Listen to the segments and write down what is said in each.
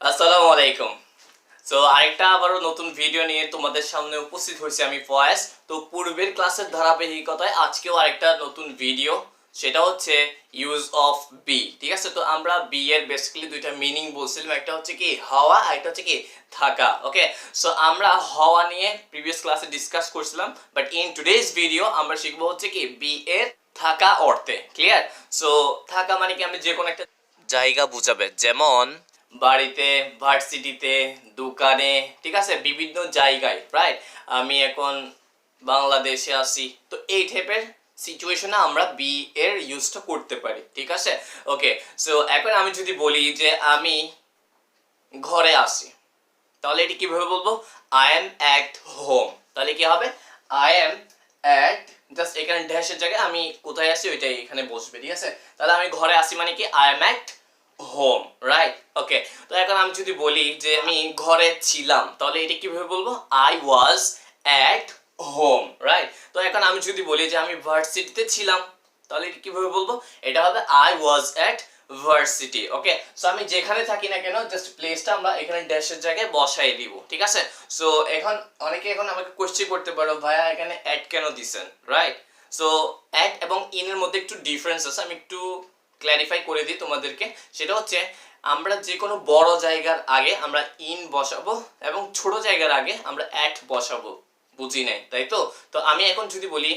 আসসালামু আলাইকুম। সো আরেকটা আবারও নতুন ভিডিও নিয়ে তোমাদের সামনে উপস্থিত হয়েছি আমি ফয়েজ। তো পূর্বের ক্লাসের ধারাবাহিকতায় আজকেও আরেকটা নতুন ভিডিও, সেটা হচ্ছে ইউজ অফ বি। ঠিক আছে, তো আমরা বি এর বেসিক্যালি দুইটা মিনিং বলছিলাম, একটা হচ্ছে কি হওয়া আর একটা হচ্ছে কি থাকা। ওকে, সো আমরা হওয়া নিয়ে প্রিভিয়াস ক্লাসে ডিসকাস করছিলাম, বাট ইন টুডেজ ভিডিও আমরা শিখবো হচ্ছে কি বি এর থাকা অর্থে। ক্লিয়ার? সো থাকা মানে কি, আমি যে কোনো একটা জায়গা বুঝাবে, যেমন বাড়িতে, ভার্সিটিতে, দোকানে, ঠিক আছে, বিভিন্ন জায়গায়। রাইট? আমি এখন বাংলাদেশে আছি, তো এই টাইপের সিচুয়েশনে আমরা বি এর ইউজটা করতে পারি। ঠিক আছে, ওকে। সো এখন আমি যদি বলি যে আমি ঘরে আছি, তাহলে এটি কিভাবে বলবো? I am at home. তাহলে কি হবে? আই এম অ্যাট, জাস্ট এখানে ড্যাশের জায়গায় আমি কোথায় আছি ওইটাই এখানে বসবে। ঠিক আছে, তাহলে আমি ঘরে আছি মানে কি I am at home. Right? Okay, তো এখন আমি যদি বলি যে আমি ঘরে ছিলাম, তাহলে এটা কিভাবে বলবো? I was at home. Right? তো এখন আমি যদি বলি যে আমি ভার্সিটিতে ছিলাম, তাহলে এটা কিভাবে বলবো? এটা হবে I was at varsity. Okay, so আমি যেখানে থাকি না কেন, জাস্ট প্লেসটা আমরা এখানে ড্যাশের জায়গায় বসাই দিব। ঠিক আছে, সো এখন অনেকে এখন আমাকে কোশ্চেন করতে পারো, ভাইয়া এখানে অ্যাট কেন দিছেন? রাইট? সো অ্যাট এবং ইনের মধ্যে একটু ডিফারেন্স আছে, আমি একটু ক্ল্যারিফাই করে দিই তোমাদেরকে। সেটা হচ্ছে আমরা যে কোনো বড় জায়গার আগে আমরা ইন বসাবো এবং ছোট জায়গার আগে আমরা অ্যাট বসাবো। বুঝি নাই, তাই তো? তো আমি এখন যদি বলি,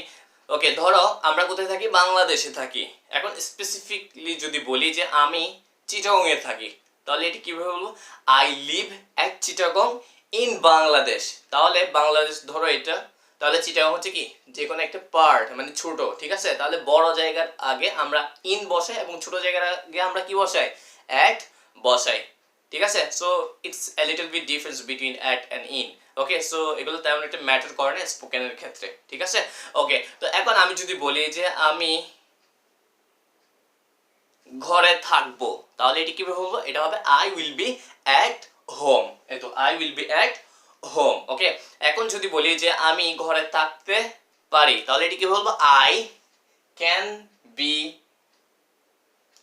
ওকে ধরো আমরা কোথায় থাকি? বাংলাদেশে থাকি। এখন স্পেসিফিকলি যদি বলি যে আমি চিটাগং এ থাকি, তাহলে এটি কিভাবে বলবো? I live at Chittagong in Bangladesh. তাহলে বাংলাদেশ ধরো এটা, তাহলে চিটাগং হচ্ছে কি যে কোনো একটা পার্ট, মানে ছোট। ঠিক আছে, তাহলে বড় জায়গার আগে আমরা ইন বসাই এবং ছোট জায়গার আগে আমরা কি বসাই? অ্যাট বসাই। ঠিক আছে, so it's a little bit difference between at and in. Okay, so এগুলো তেমন একটা ম্যাটার করে না স্পোকেনের ক্ষেত্রে। ঠিক আছে, ওকে। তো এখন আমি যদি বলি যে আমি ঘরে থাকবো, তাহলে এটি কিভাবে বলবো? এটা হবে I will be at home. এই তো I will be at home. Okay, এখন যদি বলি যে আমি ঘরে থাকতে পারি, তাহলে এটি কি বলবো? I can be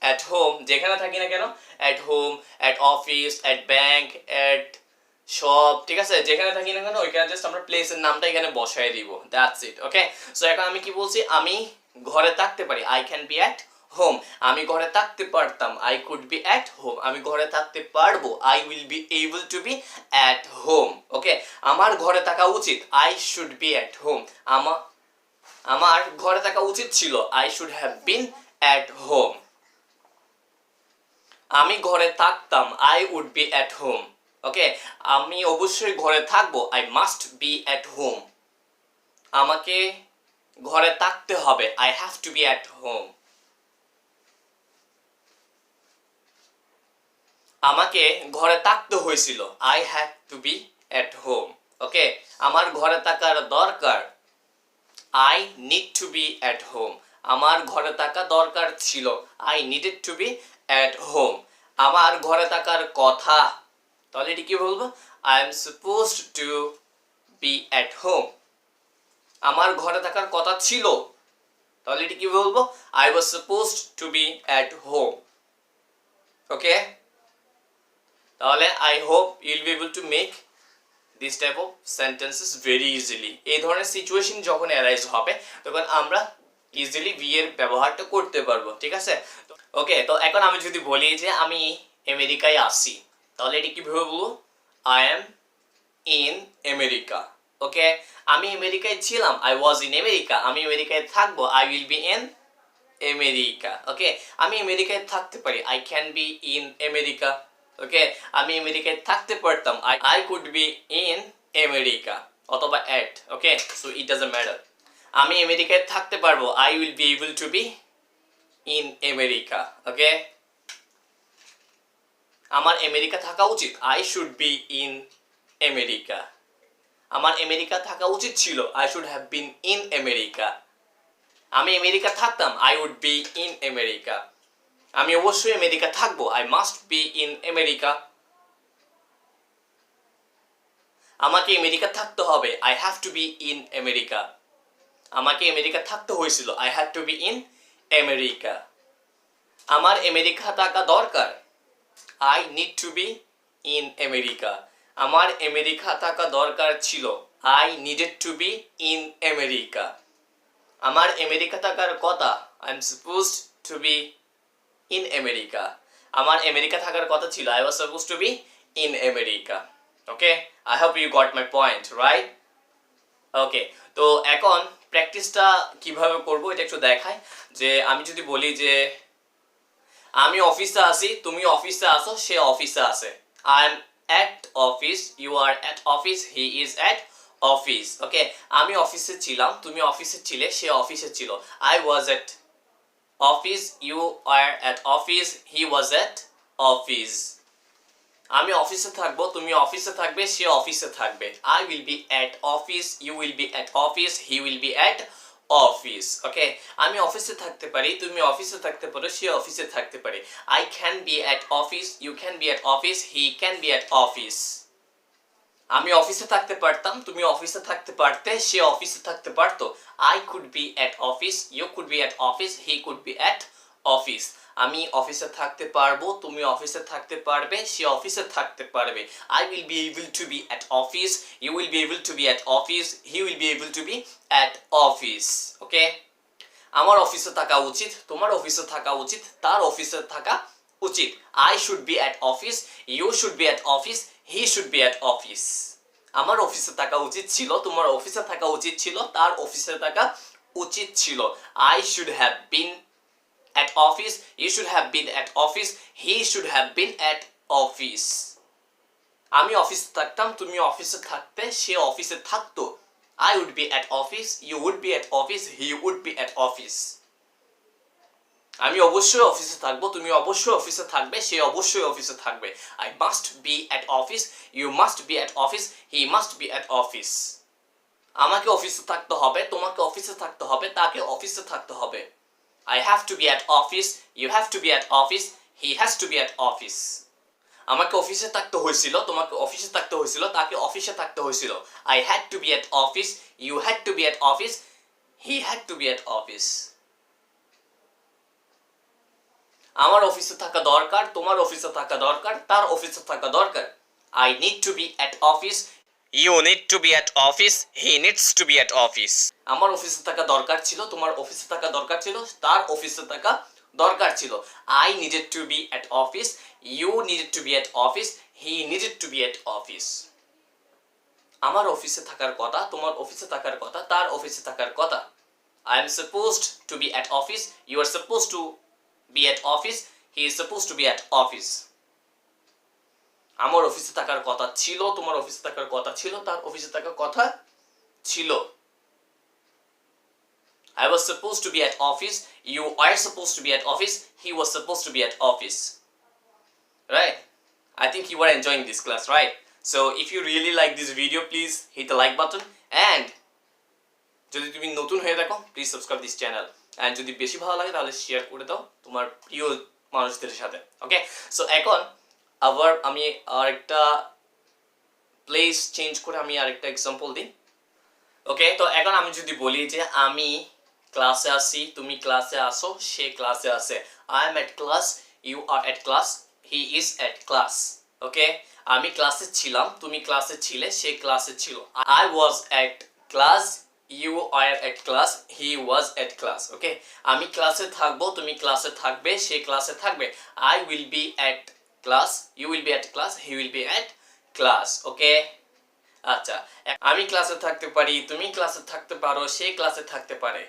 at home. যেখানে থাকি না কেন, at home, at office, at bank, at shop. ঠিক আছে, যেখানে থাকি না কেন ওইখানে জাস্ট আমরা প্লেসের নামটা এখানে বসাই দিব। That's it. ওকে, সো এখন আমি কি বলছি? আমি ঘরে থাকতে পারি, I can be at home. আমি ঘরে থাকতে পারতাম, I could be at home. আমি ঘরে থাকতে পারবো, I will be able to be at home. Okay, আমার ঘরে থাকা উচিত, I should be at home. আমার ঘরে থাকা উচিত ছিল, I should have been at home. আমি ঘরে থাকতাম, I would be at home. Okay, আমি অবশ্যই ঘরে থাকবো, I must be at home. আমাকে ঘরে থাকতে হবে, I have to be at home. আমাকে ঘরে থাকতে হয়েছিল, I have to be at home. Okay, আমার ঘরে থাকার দরকার, I need to be at home. আমার ঘরে থাকা দরকার ছিল, I needed to be at home. আমার ঘরে থাকার কথা, তাহলে এটি কি বলবো? I am supposed to be at home. আমার ঘরে থাকার কথা ছিল, তাহলে এটি কি বলবো? I was supposed to be at home. Okay, তাহলে I hope you will be able to make this type of sentences very easily. এই ধরনের সিচুয়েশন যখন অ্যারাইজ হবে, তখন আমরা ইজিলি বি এর ব্যবহারটা করতে পারবো। ঠিক আছে, ওকে। তো এখন আমি যদি বলি যে আমি আমেরিকায় আসি, তাহলে এটি কিভাবে বলবো? I am in America. Okay, আমি আমেরিকায় ছিলাম, আই ওয়াজ ইন আমেরিকা। আমি আমেরিকায় থাকবো, I will be in America. Okay, আমি আমেরিকায় থাকতে পারি, I can be in America. Okay, আমি আমেরিকায় থাকতে পারতাম, I could be in America, অথবা at. Okay, so it doesn't matter. আমি আমেরিকায় থাকতে পারবো, I will be able to be in America. Okay, আমার আমেরিকা থাকা উচিত, I should be in America. আমার আমেরিকা থাকা উচিত ছিল, I should have been in America. আমি আমেরিকা থাকতাম, I would be in America. আমি অবশ্যই আমেরিকা থাকবো, I must be in America. আমাকে আমেরিকা থাকতে হবে, I have to be in America. আমাকে আমেরিকা থাকতে হয়েছিল, I had to be in America. আমার আমেরিকা থাকা দরকার, I need to be in America. আমার আমেরিকা থাকা দরকার ছিল। I needed to be in America. আমার আমেরিকা থাকার কথা। I'm supposed to be in America. আমার আমেরিকা থাকার কথা ছিল। I was supposed to be in America. Okay? I hope you got my point, right? ওকে, তো এখন প্র্যাকটিসটা কিভাবে করব এটা একটু দেখাই। যে আমি যদি বলি যে আমি অফিসে আছি, তুমি অফিসে আসো, সে অফিসে আছে। I am at office, you are at office, he is at office. Okay, আমি অফিসে ছিলাম, তুমি অফিসে ছিলে, সে অফিসে ছিল। I was at office, you are at office, he was at office. আমি অফিসে থাকবো, তুমি অফিসে থাকবে, সে অফিসে থাকবে। I will be at office, you will be at office, he will be at office. Okay, আমি অফিসে থাকতে পারি, তুমি অফিসে থাকতে পারো, সে অফিসে থাকতে পারে। I can be at office, you can be at office, he can be at office. আমি অফিসে থাকতে পারতাম, তুমি অফিসে থাকতে পারতে, সে অফিসে থাকতে পারতো। I could be at office, you could be at office, he could be at office. আমি অফিসে থাকতে পারবো, তুমি অফিসে থাকতে পারবে, সে অফিসে থাকতে পারবে। I will be able to be at office, you will be able to be at office, he will be able to be at office. Okay, আমার অফিসে থাকা উচিত, তোমার অফিসে থাকা উচিত, তার অফিসে থাকা উচিত। I should be at office, you should be at office, he should be at office. আমার অফিসে থাকা উচিত ছিল, তোমার অফিসে থাকা উচিত ছিল, তার অফিসে থাকা উচিত ছিল। I should have bin at office, you should have been at office, he should have been at office. আমি অফিসে থাকতাম, তুমি অফিসে থাকতে, সে অফিসে থাকতো। I would be at office, you would be at office, he would be at office. আমি অবশ্যই অফিসে থাকবো, তুমি অবশ্যই অফিসে থাকবে, সে অবশ্যই অফিসে থাকবে। I must be at office, you must be at office, he must be at office. আমাকে অফিসে থাকতে হবে, তোমাকে অফিসে থাকতে হবে, তাকে অফিসে থাকতে হবে। I have to be at office, you have to be at office, he has to be at office. আমাকে অফিসে থাকতে হয়েছিল, তোমাকে অফিসে থাকতে হয়েছিল, তাকে অফিসে থাকতে হয়েছিল। I had to be at office, you had to be at office, he had to be at office. আমার অফিসে থাকা দরকার, তোমার অফিসে থাকা দরকার, তার অফিসে থাকা দরকার। I need to be at office, you need to be at office, he needs to be at office. আমার অফিসে থাকা দরকার ছিল, তোমার অফিসে থাকা দরকার ছিল, তার অফিসে থাকা দরকার ছিল। I needed to be at office, you needed to be at office, he needed to be at office. আমার অফিসে থাকার কথা, তোমার অফিসে থাকার কথা, তার অফিসে থাকার কথা। I am supposed to be at office, you are supposed to be at office, he is supposed to be at office. আমার অফিসে থাকার কথা ছিল, তোমার অফিসে থাকার কথা ছিল, তার অফিসে থাকার কথা ছিল। I was supposed to be at office, you are supposed to be at office, he was supposed to be at office. Right? I think you are enjoying this class, right? So if you really like this video, please hit the like button, and যদি তুমি নতুন হয়ে থাকো, please subscribe this channel, and যদি বেশি ভালো লাগে তাহলে শেয়ার করে দাও তোমার প্রিয় মানুষদের সাথে। ওকে, সো এখন আবার আমি আরেকটা প্লেস চেঞ্জ করে আমি আরেকটা এক্সাম্পল দিই। ওকে, তো এখন আমি যদি বলি যে আমি ক্লাসে আসি, তুমি ক্লাসে আসো, সে ক্লাসে আসে। I am at class, you are at class, he is at class. Okay, আমি ক্লাসে ছিলাম, তুমি ক্লাসে ছিলে, সে ক্লাসে ছিল। I was at class, you are at class, he was at class. Okay, আমি ক্লাসে থাকবো, তুমি ক্লাসে থাকবে, সে ক্লাসে থাকবে। I will be at class, you will be at class, he will be at class. Okay, আচ্ছা, আমি ক্লাসে থাকতে পারি, তুমি ক্লাসে থাকতে পারো, সে ক্লাসে থাকতে পারে।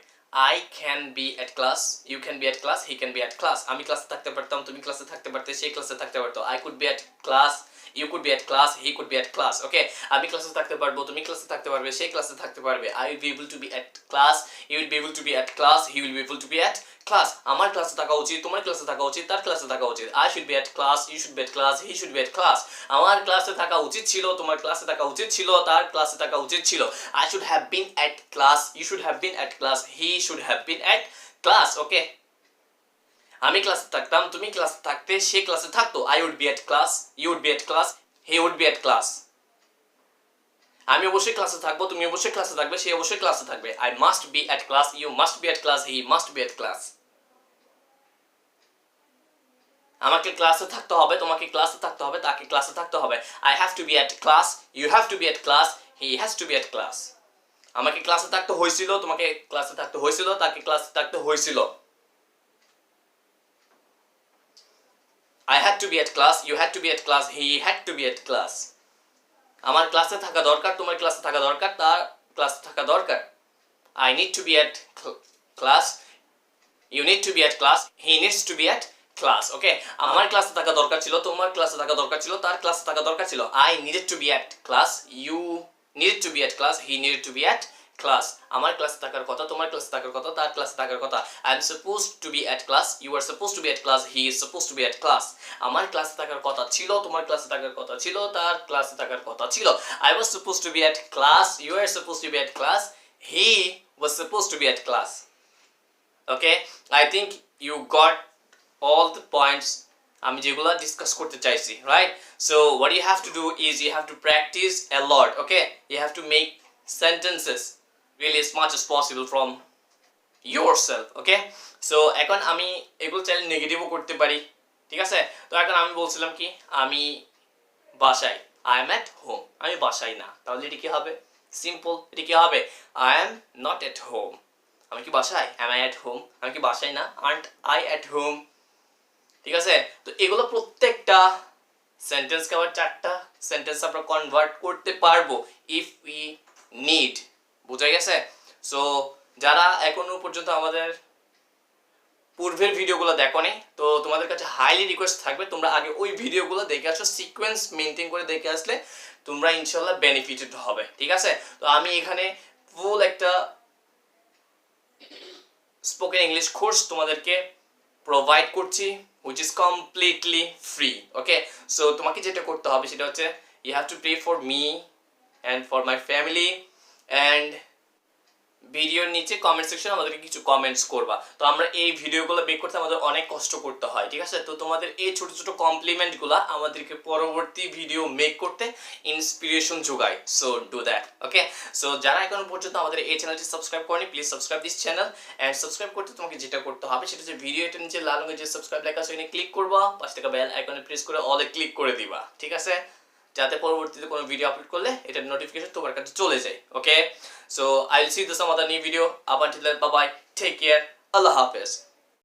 I can be at class, you can be at class, he can be at class. আমি ক্লাসে থাকতে পারতাম, তুমি ক্লাসে থাকতে পারতে, সে ক্লাসে থাকতে পারতো। I could be at class, you could be at class, he could be at class. Okay, আমি ক্লাসে থাকতে পারবো, তুমি ক্লাসে থাকতে পারবে, সে ক্লাসে থাকতে পারবে। I will be able to be at class, you will be able to be at class, he will be able to be at class. আমার ক্লাসে থাকা উচিত, তোমার ক্লাসে থাকা উচিত, তার ক্লাসে থাকা উচিত। I should be at class, you should be at class, he should be at class. আমার ক্লাসে থাকা উচিত ছিল, তোমার ক্লাসে থাকা উচিত ছিল, তার ক্লাসে থাকা উচিত ছিল। I should have been at class, you should have been at class, he should have been at class. Okay, আমি ক্লাসে থাকতাম, তুমি ক্লাসে থাকতে, সে ক্লাসে থাকতো। I would be at class, you would be at class, he would be at class. আমি অবশ্যই ক্লাসে থাকবো, তুমি অবশ্যই ক্লাসে থাকবে, সে অবশ্যই ক্লাসে থাকবে। I must be at class, you must be at class, he must be at class. আমাকে ক্লাসে থাকতে হবে, তোমাকে ক্লাসে থাকতে হবে, তাকে ক্লাসে থাকতে হবে। I have to be at class, you have to be at class, he has to be at class. আমাকে ক্লাসে থাকতে হয়েছিল, তোমাকে ক্লাসে থাকতে হয়েছিল, তাকে ক্লাসে থাকতে হয়েছিল। I had to be at class, you had to be at class, he had to be at class. আমার ক্লাসে থাকা দরকার, তোমার ক্লাসে থাকা দরকার, তার ক্লাসে থাকা দরকার। I need to be at class, you need to be at class, he needs to be at class. Okay, আমার ক্লাসে থাকা দরকার ছিল, তোমার ক্লাসে থাকা দরকার ছিল, তার ক্লাসে থাকা দরকার ছিল। I needed to be at class, you needed to be at class, he needed to be at class. আমার ক্লাসে থাকার কথা, তোমার ক্লাসে থাকার কথা, তার ক্লাসে থাকার কথা। I am supposed to be at class, you are supposed to be at class, he is supposed to be at class. আমার ক্লাসে থাকার কথা ছিল, তোমার ক্লাসে থাকার কথা ছিল, তার ক্লাসে থাকার কথা ছিল। I was supposed to be at class, you are supposed to be at class, he was supposed to be at class. Okay, I think you got all the points আমি যেগুলো ডিসকাস করতে চাইছি, right? So what you have to do is you have to practice a lot. Okay, you have to make sentences really as much as possible from yourself. Okay, so এখন আমি এগুলো চাইলে নেগেটিভও করতে পারি, ঠিক আছে? তো এখন আমি বলছিলাম কি, আমি বাসায়, I am at home, আমি বাসায় না, তাহলে এটি কি হবে? সিম্পল, এটি কি হবে? I am not at home, আমি কি বাসায়? Am I at home, আমি কি বাসায় না? Aren't I at home? ঠিক আছে? তো এগুলো প্রত্যেকটা সেন্টেন্সকে আবার 4টা সেন্টেন্স আমরা কনভার্ট করতে পারবো ইফ উই নিড। বুঝা গেছে? সো যারা এখনো পর্যন্ত আমাদের পূর্বের ভিডিওগুলো দেখোনি, তো তোমাদের কাছে হাইলি রিকোয়েস্ট থাকবে তোমরা আগে ওই ভিডিওগুলো দেখে আসো, সিকোয়েন্স মেনটেন করে দেখে আসলে তোমরা ইনশাল্লাহ বেনিফিটেড হবে, ঠিক আছে? তো আমি এখানে ফুল একটা স্পোকেন ইংলিশ কোর্স তোমাদেরকে প্রোভাইড করছি, which is completely free. Okay, so তোমাকে যেটা করতে হবে সেটা হচ্ছে you have to pay for me and for my family, and ভিডিওর নিচে কমেন্ট সেকশনে আমাদেরকে কিছু কমেন্টস করবা। তো আমরা এই ভিডিওগুলো মেক করতে আমাদের অনেক কষ্ট করতে হয়, ঠিক আছে? তো তোমাদের এই ছোট ছোট কমপ্লিমেন্টগুলো আমাদেরকে পরবর্তী ভিডিও মেক করতে ইন্সপিরেশন যোগায়। So do that. Okay, so যারা এখনো পর্যন্ত আমাদের এই চ্যানেলটি সাবস্ক্রাইব করেনি, please subscribe this channel. And subscribe করতে তোমাকে যেটা করতে হবে সেটা হচ্ছে ভিডিওটার নিচে লাল রঙের যে সাবস্ক্রাইব লেখা আছে ওখানে ক্লিক করবা, পাশে থাকা বেল আইকনে প্রেস করে অলে ক্লিক করে দিবা, ঠিক আছে? যাতে পরবর্তীতে কোনো ভিডিও আপলোড করলে এটার নোটিফিকেশন তোমার কাছে চলে যায়। ওকে, so I'll see you in some other new video. Up until then, bye bye, take care, Allah Hafiz.